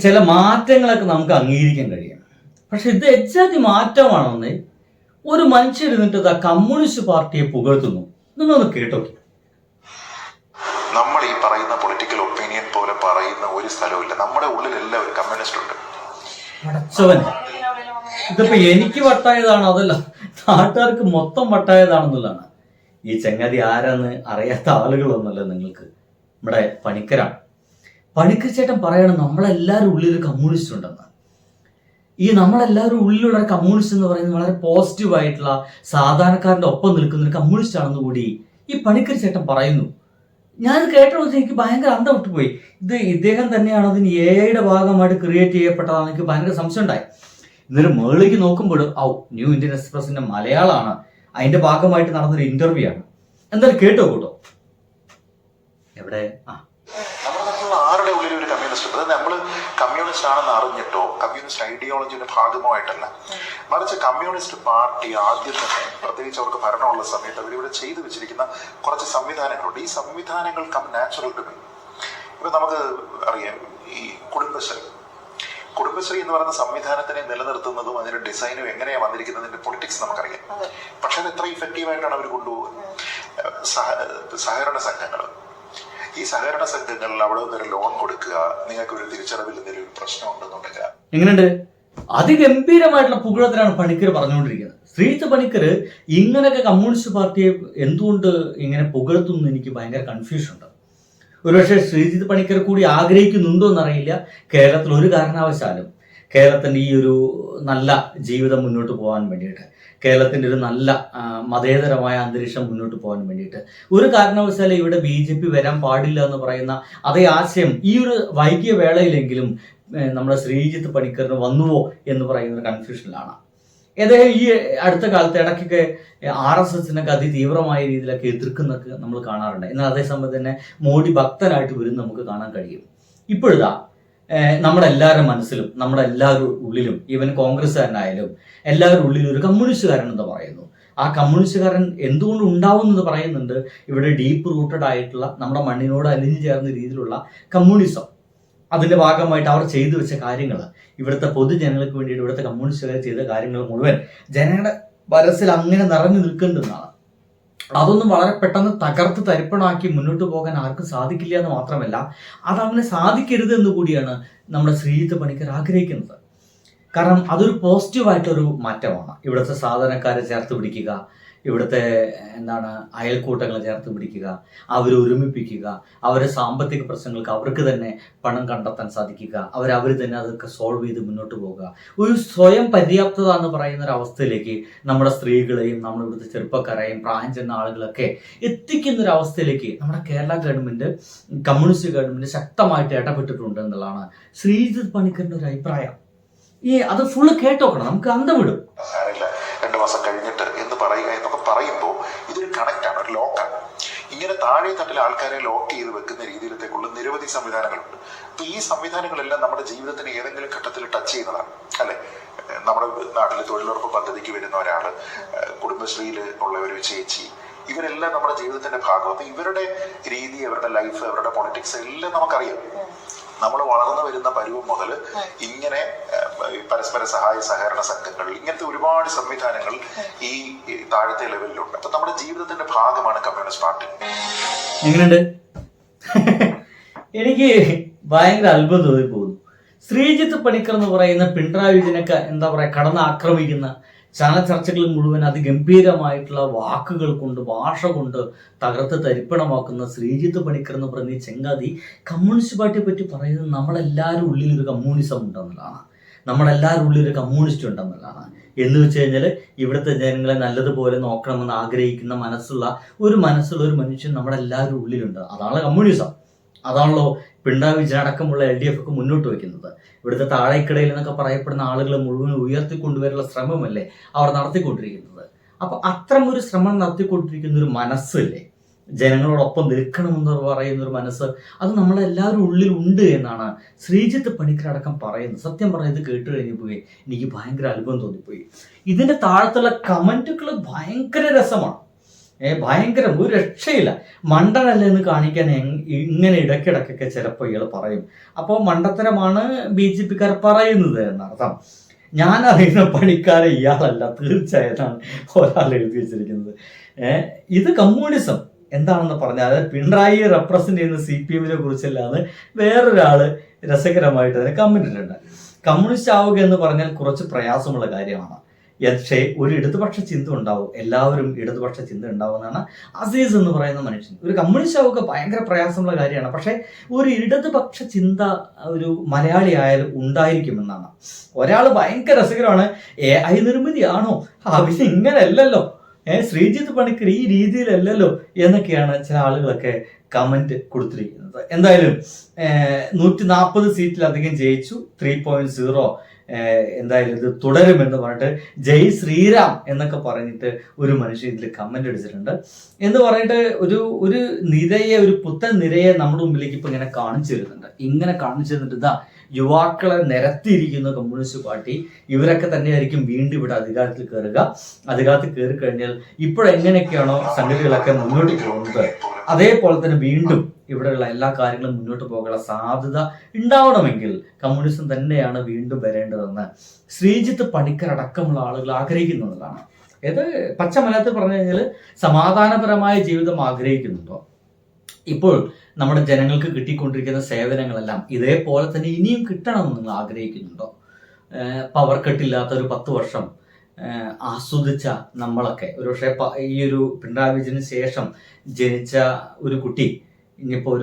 ചില മാറ്റങ്ങളൊക്കെ നമുക്ക് അംഗീകരിക്കാൻ കഴിയും. പക്ഷെ ഇത് എച്ചാതി മാറ്റമാണെന്ന് ഒരു മനുഷ്യർ ഇരുന്നിട്ട് ആ കമ്മ്യൂണിസ്റ്റ് പാർട്ടിയെ പുകഴ്ത്തുന്നു. നിങ്ങളൊന്ന് കേട്ടോ. നമ്മൾ ഈ പറയുന്ന പൊളിറ്റിക്കൽ ഒപ്പീനിയൻ പോലെ പറയുന്ന ഒരു സ്ഥലവുമില്ല. നമ്മുടെ ഉള്ളിലെല്ലാം ഒരു കമ്മ്യൂണിസ്റ്റ് ഉണ്ട്. അടച്ചവൻ, ഇതിപ്പോ എനിക്ക് വട്ടായതാണോ അതല്ല നാട്ടുകാർക്ക് മൊത്തം വട്ടായതാണെന്നുള്ളതാണ്. ഈ ചങ്ങാതി ആരാന്ന് അറിയാത്ത ആളുകളൊന്നുമല്ല നിങ്ങൾക്ക്. നമ്മുടെ പണിക്കരാണ്. പണിക്കർ ചേട്ടൻ പറയണം നമ്മളെല്ലാവരും ഉള്ളിലൊരു കമ്മ്യൂണിസ്റ്റ് ഉണ്ടെന്ന്. ഈ നമ്മളെല്ലാവരും ഉള്ളിലുള്ള കമ്മ്യൂണിസ്റ്റ് എന്ന് പറയുന്നത് വളരെ പോസിറ്റീവായിട്ടുള്ള സാധാരണക്കാരൻ്റെ ഒപ്പം നിൽക്കുന്ന ഒരു കമ്മ്യൂണിസ്റ്റ് ആണെന്ന് കൂടി ഈ പണിക്കർ ചേട്ടൻ പറയുന്നു. ഞാനത് കേട്ടപ്പോൾ എനിക്ക് ഭയങ്കര അന്തം വിട്ടുപോയി. ഇത് ഇദ്ദേഹം തന്നെയാണോ അതിന് എയുടെ ഭാഗമായിട്ട് ക്രിയേറ്റ് ചെയ്യപ്പെട്ടതാണെന്ന് എനിക്ക് ഭയങ്കര സംശയം ഉണ്ടായി. ഇന്നൊരു മേളിലേക്ക് നോക്കുമ്പോൾ ന്യൂ ഇന്ത്യൻ എക്സ്പ്രസിന്റെ മലയാളമാണ്, അതിന്റെ ഭാഗമായിട്ട് നടന്നൊരു ഇന്റർവ്യൂ ആണ്. എന്തായാലും കേട്ടോ കൂട്ടോ. എവിടെ നമ്മുടെ നാട്ടിലുള്ള ആരുടെ ഉള്ളിൽ ഒരു കമ്മ്യൂണിസ്റ്റ് ഉണ്ട്. നമ്മൾ കമ്മ്യൂണിസ്റ്റ് ആണെന്ന് അറിഞ്ഞിട്ടോ കമ്മ്യൂണിസ്റ്റ് ഐഡിയോളജിയുടെ ഭാഗമായിട്ടല്ല, മറിച്ച് കമ്മ്യൂണിസ്റ്റ് പാർട്ടി ആദ്യം തന്നെ, പ്രത്യേകിച്ച് അവർക്ക് ഭരണമുള്ള സമയത്ത് അവരിവിടെ ചെയ്തു വെച്ചിരിക്കുന്ന കുറച്ച് സംവിധാനങ്ങളുണ്ട്. ഈ സംവിധാനങ്ങൾ കം നാച്ചുറൽ ടു മീ. ഇപ്പൊ നമുക്ക് അറിയാം, ഈ കുടുംബശ്രീ എന്ന് പറയുന്ന സംവിധാനത്തിനെ നിലനിർത്തുന്നതും അതിന്റെ ഡിസൈനും എങ്ങനെയാണ് വന്നിരിക്കുന്നതിന്റെ പൊളിറ്റിക്സ് നമുക്കറിയാം. പക്ഷെ അത് എത്ര ഇഫക്റ്റീവായിട്ടാണ് അവർ കൊണ്ടുപോകുന്നത്. സഹകരണ സംഘങ്ങൾ, ഈ സഹകരണ സംഘങ്ങളിൽ അവിടെ ഒരു ലോൺ കൊടുക്കുക, നിങ്ങൾക്ക് ഒരു തിരിച്ചടവിൽ എന്തെങ്കിലും പ്രശ്നം ഉണ്ടെന്നുണ്ടെങ്കിൽ എങ്ങനെയുണ്ട്? അതിഗംഭീരമായിട്ടുള്ള പുകഴത്തിലാണ് പണിക്കർ പറഞ്ഞുകൊണ്ടിരിക്കുന്നത്. ശ്രീജിത്ത് പണിക്കർ ഇങ്ങനെയൊക്കെ കമ്മ്യൂണിസ്റ്റ് പാർട്ടിയെ എന്തുകൊണ്ട് ഇങ്ങനെ പുകഴ്ത്തുന്നു എനിക്ക് ഭയങ്കര കൺഫ്യൂഷൻ ഉണ്ട്. ഒരുപക്ഷെ ശ്രീജിത്ത് പണിക്കർ കൂടി ആഗ്രഹിക്കുന്നുണ്ടോ എന്നറിയില്ല. കേരളത്തിൽ ഒരു കാരണവശാലും കേരളത്തിൻ്റെ ഈ ഒരു നല്ല ജീവിതം മുന്നോട്ട് പോകാൻ വേണ്ടിയിട്ട്, കേരളത്തിൻ്റെ ഒരു നല്ല മതേതരമായ അന്തരീക്ഷം മുന്നോട്ട് പോകാൻ വേണ്ടിയിട്ട് ഒരു കാരണവശാലും ഇവിടെ BJP വരാൻ പാടില്ല എന്ന് പറയുന്ന അതേ ആശയം ഈ ഒരു വൈകിയ വേളയിലെങ്കിലും നമ്മുടെ ശ്രീജിത്ത് പണിക്കറിന് വന്നുവോ എന്ന് പറയുന്ന ഒരു കൺഫ്യൂഷനിലാണ്. ഏതായാലും ഈ അടുത്ത കാലത്ത് ഇടയ്ക്കൊക്കെ RSSനൊക്കെ അതിതീവ്രമായ രീതിയിലൊക്കെ എതിർക്കുന്നൊക്കെ നമ്മൾ കാണാറുണ്ട്. എന്നാൽ അതേസമയം തന്നെ മോഡി ഭക്തനായിട്ട് വരും നമുക്ക് കാണാൻ കഴിയും. ഇപ്പോഴിതാ നമ്മുടെ എല്ലാവരുടെ മനസ്സിലും നമ്മുടെ എല്ലാവരുടെ ഉള്ളിലും, ഈവൻ കോൺഗ്രസ്സുകാരനായാലും എല്ലാവരുടെ ഉള്ളിലും ഒരു കമ്മ്യൂണിസ്റ്റുകാരൻ എന്ന് പറയുന്നു. ആ കമ്മ്യൂണിസ്റ്റുകാരൻ എന്തുകൊണ്ട് ഉണ്ടാവുന്നത് പറയുന്നുണ്ട്. ഇവിടെ ഡീപ്പ് റൂട്ടഡ് ആയിട്ടുള്ള നമ്മുടെ മണ്ണിനോട് അലിഞ്ഞു ചേർന്ന രീതിയിലുള്ള കമ്മ്യൂണിസം, അതിന്റെ ഭാഗമായിട്ട് അവർ ചെയ്തു വെച്ച കാര്യങ്ങൾ, ഇവിടുത്തെ പൊതുജനങ്ങൾക്ക് വേണ്ടിയിട്ട് ഇവിടുത്തെ കമ്മ്യൂണിസ്റ്റുകാർ ചെയ്ത കാര്യങ്ങൾ മുഴുവൻ ജനങ്ങളുടെ മനസ്സിൽ അങ്ങനെ നിറഞ്ഞു നിൽക്കുന്നതാണ്. അതൊന്നും വളരെ പെട്ടെന്ന് തകർത്ത് തരിപ്പണമാക്കി മുന്നോട്ട് പോകാൻ ആർക്കും സാധിക്കില്ല എന്ന് മാത്രമല്ല, അതങ്ങനെ സാധിക്കരുത് എന്ന് കൂടിയാണ് നമ്മുടെ ശ്രീജിത്ത് പണിക്കർ ആഗ്രഹിക്കുന്നത്. കാരണം അതൊരു പോസിറ്റീവായിട്ടൊരു മാറ്റമാണ്. ഇവിടുത്തെ സാധാരണക്കാരെ ചേർത്ത് പിടിക്കുക, ഇവിടുത്തെ അയൽക്കൂട്ടങ്ങളെ ചേർത്ത് പിടിക്കുക, അവരെ ഒരുമിപ്പിക്കുക, അവരെ സാമ്പത്തിക പ്രശ്നങ്ങൾക്ക് അവർക്ക് തന്നെ പണം കണ്ടെത്താൻ സാധിക്കുക, അവർ തന്നെ അതൊക്കെ സോൾവ് ചെയ്ത് മുന്നോട്ട് പോകുക. ഒരു സ്വയം പര്യാപ്തത എന്ന് പറയുന്ന ഒരു അവസ്ഥയിലേക്ക് നമ്മുടെ സ്ത്രീകളെയും നമ്മുടെ ഇവിടുത്തെ ചെറുപ്പക്കാരെയും പ്രായം ചെന്ന ആളുകളൊക്കെ എത്തിക്കുന്ന ഒരു അവസ്ഥയിലേക്ക് നമ്മുടെ കേരള ഗവൺമെന്റ്, കമ്മ്യൂണിസ്റ്റ് ഗവൺമെന്റ് ശക്തമായിട്ട് ഇടപെട്ടിട്ടുണ്ട് എന്നുള്ളതാണ് ശ്രീജിത്ത് പണിക്കറിന്റെ ഒരു അഭിപ്രായം. അത് ഫുള്ള് കേട്ടോക്കണം, നമുക്ക് അന്തം വിടും. 2 മാസം കഴിഞ്ഞിട്ട് എന്ന് പറയുക എന്നൊക്കെ പറയുമ്പോൾ ഇതൊരു കണക്റ്റാണ്, ഒരു ലോക്കാണ്. ഇങ്ങനെ താഴെ തട്ടിലെ ആൾക്കാരെ ലോക്ക് ചെയ്ത് വെക്കുന്ന രീതിയിലത്തേക്കുള്ള നിരവധി സംവിധാനങ്ങളുണ്ട്. അപ്പൊ ഈ സംവിധാനങ്ങളെല്ലാം നമ്മുടെ ജീവിതത്തിന് ഏതെങ്കിലും ഘട്ടത്തിൽ ടച്ച് ചെയ്യുന്നതാണ്, അല്ലെ? നമ്മുടെ നാട്ടിൽ തൊഴിലുറപ്പ് പദ്ധതിക്ക് വരുന്ന ഒരാള്, കുടുംബശ്രീയിൽ ഉള്ള ഒരു ചേച്ചി, ഇവരെല്ലാം നമ്മുടെ ജീവിതത്തിന്റെ ഭാഗം. അപ്പൊ ഇവരുടെ രീതി, അവരുടെ ലൈഫ്, അവരുടെ പൊളിറ്റിക്സ് എല്ലാം നമുക്കറിയാം. നമ്മൾ വളർന്നു വരുന്ന പരുവം മുതൽ ഇങ്ങനെ പരസ്പര സഹായ സഹകരണ സംഘങ്ങൾ, ഇങ്ങനത്തെ ഒരുപാട് സംവിധാനങ്ങൾ ഈ താഴത്തെ ലെവലിലുണ്ട്. അപ്പൊ നമ്മുടെ ജീവിതത്തിന്റെ ഭാഗമാണ് കമ്മ്യൂണിസ്റ്റ് പാർട്ടി. എങ്ങനെയുണ്ട്? എനിക്ക് ഭയങ്കര അത്ഭുതം തോന്നിപ്പോകുന്നു. ശ്രീജിത്ത് പണിക്കർ എന്ന് പറയുന്ന പിണറായി വിജയനൊക്കെ കടന്ന് ആക്രമിക്കുന്ന ചാനൽ ചർച്ചകൾ മുഴുവൻ അതിഗംഭീരമായിട്ടുള്ള വാക്കുകൾ കൊണ്ട്, ഭാഷ കൊണ്ട് തകർത്ത് തരിപ്പണമാക്കുന്ന ശ്രീജിത്ത് പണിക്കർ എന്ന് പറയുന്ന ഈ ചെങ്കാതി കമ്മ്യൂണിസ്റ്റ് പാർട്ടിയെ പറ്റി പറയുന്നത് നമ്മളെല്ലാവരും ഉള്ളിലൊരു കമ്മ്യൂണിസം ഉണ്ടെന്നുള്ളതാണ്, നമ്മളെല്ലാവരും ഉള്ളിലൊരു കമ്മ്യൂണിസ്റ്റ് ഉണ്ടെന്നുള്ളതാണ്. എന്ന് വെച്ച് കഴിഞ്ഞാൽ ഇവിടുത്തെ ജനങ്ങളെ നല്ലതുപോലെ നോക്കണമെന്ന് ആഗ്രഹിക്കുന്ന മനസ്സുള്ള ഒരു മനുഷ്യൻ നമ്മളെല്ലാവരും ഉള്ളിലുണ്ട്. അതാണ് കമ്മ്യൂണിസം. അതാണല്ലോ പിണറായി വിജയൻ അടക്കമുള്ള LDF ഒക്കെ മുന്നോട്ട് വയ്ക്കുന്നത്. ഇവിടുത്തെ താഴേക്കിടയിൽ എന്നൊക്കെ പറയപ്പെടുന്ന ആളുകളെ മുഴുവൻ ഉയർത്തിക്കൊണ്ടുവരാനുള്ള ശ്രമമല്ലേ അവർ നടത്തിക്കൊണ്ടിരിക്കുന്നത്. അപ്പൊ അത്തരം ഒരു ശ്രമം നടത്തിക്കൊണ്ടിരിക്കുന്ന ഒരു മനസ്സല്ലേ, ജനങ്ങളോടൊപ്പം നിൽക്കണമെന്ന് പറയുന്ന ഒരു മനസ്സ്, അത് നമ്മളെല്ലാവരും ഉള്ളിൽ ഉണ്ട് എന്നാണ് ശ്രീജിത്ത് പണിക്കർ അടക്കം പറയുന്നത്. സത്യം പറഞ്ഞത് കേട്ട് കഴിഞ്ഞപ്പോയി എനിക്ക് ഭയങ്കര അത്ഭുതം തോന്നിപ്പോയി. ഇതിന്റെ താഴത്തുള്ള കമന്റുകൾ ഭയങ്കര രസമാണ്. ഭയങ്കരം, ഒരു രക്ഷയില്ല. മണ്ടനല്ലെന്ന് കാണിക്കാൻ ഇങ്ങനെ ഇടയ്ക്കിടയ്ക്കൊക്കെ ചിലപ്പോൾ ഇയാൾ പറയും. അപ്പോൾ മണ്ടത്തരമാണ് BJP-ക്കാർ പറയുന്നത് എന്നർത്ഥം. ഞാൻ അറിയുന്ന പണിക്കാരെ ഇയാളല്ല തീർച്ചയായിട്ടാണ് ഒരാൾ എഴുതി വെച്ചിരിക്കുന്നത്. ഇത് കമ്മ്യൂണിസം എന്താണെന്ന് പറഞ്ഞാൽ, അതായത് പിണറായി റെപ്രസെന്റ് ചെയ്യുന്ന CPM-നെ കുറിച്ചല്ലാതെ വേറൊരാള് രസകരമായിട്ട് അതിന് കമന്റ് ഇട്ടുണ്ട്. കമ്മ്യൂണിസ്റ്റ് ആവുക എന്ന് പറഞ്ഞാൽ കുറച്ച് പ്രയാസമുള്ള കാര്യമാണ്. പക്ഷേ ഒരു ഇടതുപക്ഷ ചിന്ത ഉണ്ടാവും, എല്ലാവരും ഇടതുപക്ഷ ചിന്ത ഉണ്ടാവുമെന്നാണ് അസീസ് എന്ന് പറയുന്ന മനുഷ്യൻ. ഒരു കമ്മ്യൂണിസ്റ്റ് ആവുക ഭയങ്കര പ്രയാസമുള്ള കാര്യമാണ്. പക്ഷേ ഒരു ഇടതുപക്ഷ ചിന്ത ഒരു മലയാളി ആയാലും ഉണ്ടായിരിക്കുമെന്നാണ്. ഒരാൾ ഭയങ്കര രസകരമാണ്, AI നിർമ്മിതിയാണോ, അവന് ഇങ്ങനെയല്ലല്ലോ, ശ്രീജിത്ത് പണിക്കർ ഈ രീതിയിലല്ലല്ലോ എന്നൊക്കെയാണ് ചില ആളുകളൊക്കെ കമന്റ് കൊടുത്തിരിക്കുന്നത്. എന്തായാലും 140 സീറ്റിലധികം ജയിച്ചു, 3.0 എന്തായാലും ഇത് തുടരുമെന്ന് പറഞ്ഞിട്ട് ജയ് ശ്രീറാം എന്നൊക്കെ പറഞ്ഞിട്ട് ഒരു മനുഷ്യൻ ഇതിൽ കമന്റ് അടിച്ചിട്ടുണ്ട്. എന്ന് പറഞ്ഞിട്ട് ഒരു നിരയെ, ഒരു പുത്തൻ നിരയെ നമ്മുടെ മുമ്പിലേക്ക് ഇപ്പൊ ഇങ്ങനെ കാണിച്ചു തരുന്നുണ്ട്. ഇങ്ങനെ കാണിച്ചു തന്നിട്ട് ഇതാ യുവാക്കളെ നിരത്തിയിരിക്കുന്ന കമ്മ്യൂണിസ്റ്റ് പാർട്ടി, ഇവരൊക്കെ തന്നെയായിരിക്കും വീണ്ടും ഇവിടെ അധികാരത്തിൽ കയറുക. അധികാരത്തിൽ കയറി കഴിഞ്ഞാൽ ഇപ്പോഴെങ്ങനെയൊക്കെയാണോ സംഗതികളൊക്കെ മുന്നോട്ട് പോകുന്നത്, അതേപോലെ തന്നെ വീണ്ടും ഇവിടെയുള്ള എല്ലാ കാര്യങ്ങളും മുന്നോട്ട് പോകാനുള്ള സാധ്യത ഉണ്ടാവണമെങ്കിൽ കമ്മ്യൂണിസം തന്നെയാണ് വീണ്ടും വരേണ്ടതെന്ന് ശ്രീജിത്ത് പണിക്കർ അടക്കമുള്ള ആളുകൾ ആഗ്രഹിക്കുന്നതാണ്. ഇത് പച്ച മലയാളത്തിൽ പറഞ്ഞു കഴിഞ്ഞാൽ സമാധാനപരമായ ജീവിതം ആഗ്രഹിക്കുന്നുണ്ടോ? ഇപ്പോൾ നമ്മുടെ ജനങ്ങൾക്ക് കിട്ടിക്കൊണ്ടിരിക്കുന്ന സേവനങ്ങളെല്ലാം ഇതേപോലെ തന്നെ ഇനിയും കിട്ടണമെന്ന് നിങ്ങൾ ആഗ്രഹിക്കുന്നുണ്ടോ? പവർ കട്ടില്ലാത്ത ഒരു 10 വർഷം ആസ്വദിച്ച നമ്മളൊക്കെ, ഒരുപക്ഷെ ഈ ഒരു പിണറായി വിജയന് ശേഷം ജനിച്ച ഒരു കുട്ടി, ഇനിയിപ്പോൾ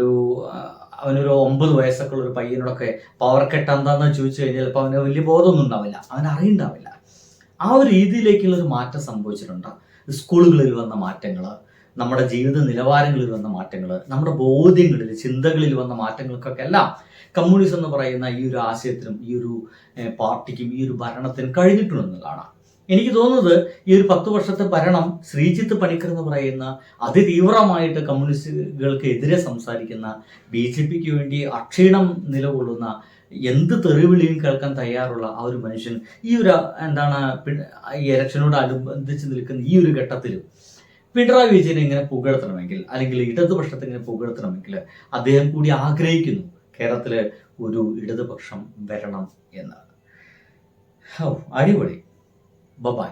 അവനൊരു 9 വയസ്സൊക്കെ ഉള്ള ഒരു പയ്യനോടൊക്കെ പവർ കട്ട് എന്താണെന്ന് ചോദിച്ചു കഴിഞ്ഞാൽ ചിലപ്പോൾ അവന് വലിയ ബോധമൊന്നും ഉണ്ടാവില്ല, അവൻ അറിയുണ്ടാവില്ല. ആ ഒരു രീതിയിലേക്കുള്ള ഒരു മാറ്റം സംഭവിച്ചിട്ടുണ്ട്. സ്കൂളുകളിൽ വന്ന മാറ്റങ്ങൾ, നമ്മുടെ ജീവിത നിലവാരങ്ങളിൽ വന്ന മാറ്റങ്ങൾ, നമ്മുടെ ബോധ്യങ്ങളിൽ, ചിന്തകളിൽ വന്ന മാറ്റങ്ങൾക്കൊക്കെ എല്ലാം കമ്മ്യൂണിസം എന്ന് പറയുന്ന ഈ ഒരു ആശയത്തിനും ഈ ഒരു പാർട്ടിക്കും ഈ ഒരു ഭരണത്തിനും കഴിഞ്ഞിട്ടുണ്ടെന്നുള്ളതാണ്. എനിക്ക് തോന്നുന്നത് ഈ ഒരു 10 വർഷത്തെ ഭരണം ശ്രീജിത്ത് പണിക്കർ എന്ന് പറയുന്ന അതിതീവ്രമായിട്ട് കമ്മ്യൂണിസ്റ്റുകൾക്ക് എതിരെ സംസാരിക്കുന്ന, BJP-ക്ക് വേണ്ടി അക്ഷീണം നിലകൊള്ളുന്ന, എന്ത് തെറിവിളിയും കേൾക്കാൻ തയ്യാറുള്ള ആ ഒരു മനുഷ്യൻ ഈ ഒരു ഈ ഇലക്ഷനോട് അനുബന്ധിച്ച് നിൽക്കുന്ന ഈ ഒരു ഘട്ടത്തിലും പിണറായി വിജയനെ ഇങ്ങനെ പുകഴ്ത്തണമെങ്കിൽ, അല്ലെങ്കിൽ ഇടതുപക്ഷത്തെ ഇങ്ങനെ പുകഴ്ത്തണമെങ്കിൽ അദ്ദേഹം കൂടി ആഗ്രഹിക്കുന്നു കേരളത്തില് ഒരു ഇടതുപക്ഷം വരണം എന്ന്. അടിപൊളി. ബൈ.